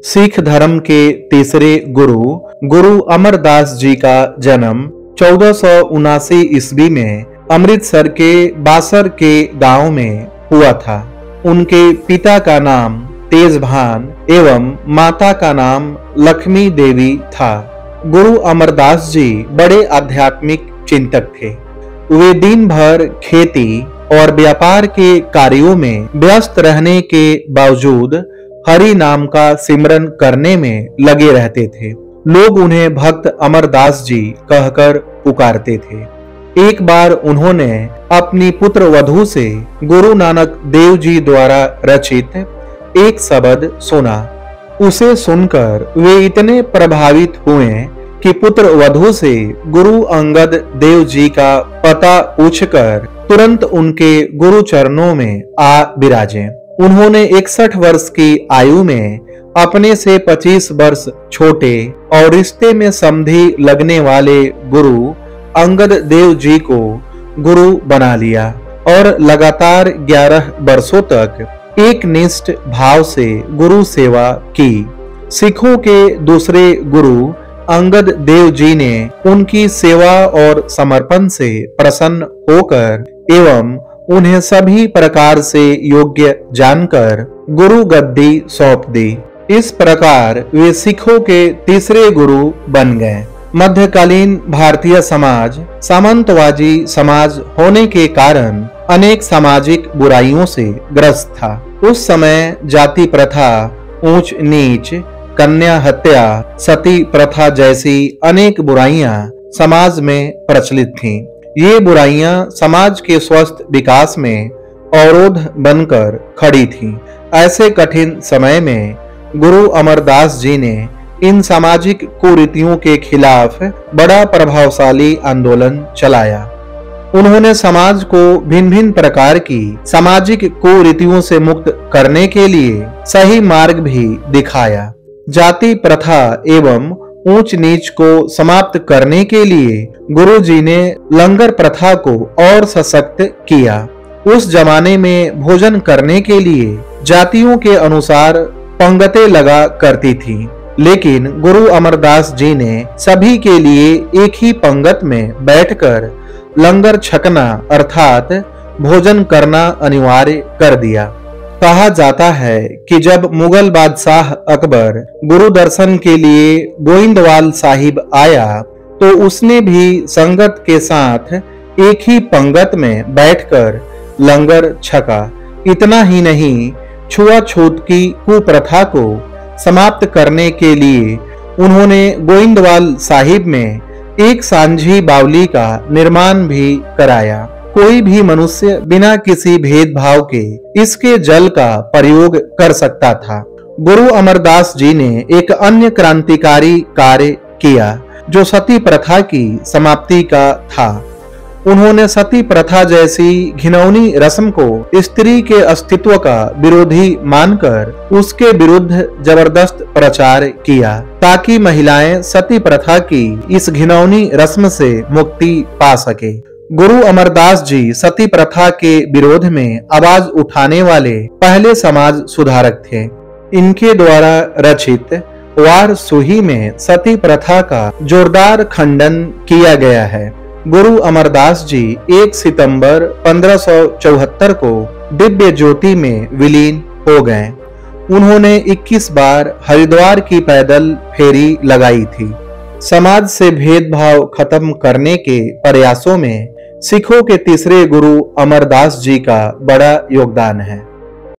सिख धर्म के तीसरे गुरु अमरदास जी का जन्म 1479 ईस्वी में अमृतसर के बासर के गांव में हुआ था। उनके पिता का नाम तेजभान एवं माता का नाम लक्ष्मी देवी था। गुरु अमरदास जी बड़े आध्यात्मिक चिंतक थे। वे दिन भर खेती और व्यापार के कार्यों में व्यस्त रहने के बावजूद हरि नाम का सिमरन करने में लगे रहते थे। लोग उन्हें भक्त अमरदास जी कहकर पुकारते थे। एक बार उन्होंने अपनी पुत्र वधू से गुरु नानक देव जी द्वारा रचित एक शब्द सुना। उसे सुनकर वे इतने प्रभावित हुए कि पुत्र वधू से गुरु अंगद देव जी का पता पूछकर तुरंत उनके गुरु चरणों में आ विराजे। उन्होंने 61 वर्ष की आयु में अपने से 25 वर्ष छोटे और रिश्ते में समधी लगने वाले गुरु अंगद देव जी को गुरु बना लिया और लगातार 11 वर्षों तक एक निष्ठ भाव से गुरु सेवा की। सिखों के दूसरे गुरु अंगद देव जी ने उनकी सेवा और समर्पण से प्रसन्न होकर एवं उन्हें सभी प्रकार से योग्य जानकर गुरु गद्दी सौंप दी। इस प्रकार वे सिखों के तीसरे गुरु बन गए। मध्यकालीन भारतीय समाज सामंतवादी समाज होने के कारण अनेक सामाजिक बुराइयों से ग्रस्त था। उस समय जाति प्रथा, ऊंच नीच, कन्या हत्या, सती प्रथा जैसी अनेक बुराइयां समाज में प्रचलित थीं। ये बुराइयां समाज के स्वस्थ विकास में अवरोध बनकर खड़ी थीं। ऐसे कठिन समय में गुरु अमरदास जी ने इन सामाजिक कुरीतियों के खिलाफ बड़ा प्रभावशाली आंदोलन चलाया। उन्होंने समाज को भिन्न भिन्न प्रकार की सामाजिक कुरीतियों से मुक्त करने के लिए सही मार्ग भी दिखाया। जाति प्रथा एवं ऊंच नीच को समाप्त करने के लिए गुरु जी ने लंगर प्रथा को और सशक्त किया। उस जमाने में भोजन करने के लिए जातियों के अनुसार पंगतें लगा करती थी, लेकिन गुरु अमरदास जी ने सभी के लिए एक ही पंगत में बैठकर लंगर छकना अर्थात भोजन करना अनिवार्य कर दिया। कहा जाता है कि जब मुगल बादशाह अकबर गुरु दर्शन के लिए गोइंदवाल साहिब आया तो उसने भी संगत के साथ एक ही पंगत में बैठकर लंगर छका। इतना ही नहीं, छुआछूत की कुप्रथा को समाप्त करने के लिए उन्होंने गोइंदवाल साहिब में एक सांझी बावली का निर्माण भी कराया। कोई भी मनुष्य बिना किसी भेदभाव के इसके जल का प्रयोग कर सकता था। गुरु अमरदास जी ने एक अन्य क्रांतिकारी कार्य किया जो सती प्रथा की समाप्ति का था। उन्होंने सती प्रथा जैसी घिनौनी रस्म को स्त्री के अस्तित्व का विरोधी मानकर उसके विरुद्ध जबरदस्त प्रचार किया ताकि महिलाएं सती प्रथा की इस घिनौनी रस्म से मुक्ति पा सके। गुरु अमरदास जी सती प्रथा के विरोध में आवाज उठाने वाले पहले समाज सुधारक थे। इनके द्वारा रचित वार सुही में सती प्रथा का जोरदार खंडन किया गया है। गुरु अमरदास जी 1 सितंबर 1574 को दिव्य ज्योति में विलीन हो गए। उन्होंने 21 बार हरिद्वार की पैदल फेरी लगाई थी। समाज से भेदभाव खत्म करने के प्रयासों में सिखों के तीसरे गुरु अमरदास जी का बड़ा योगदान है।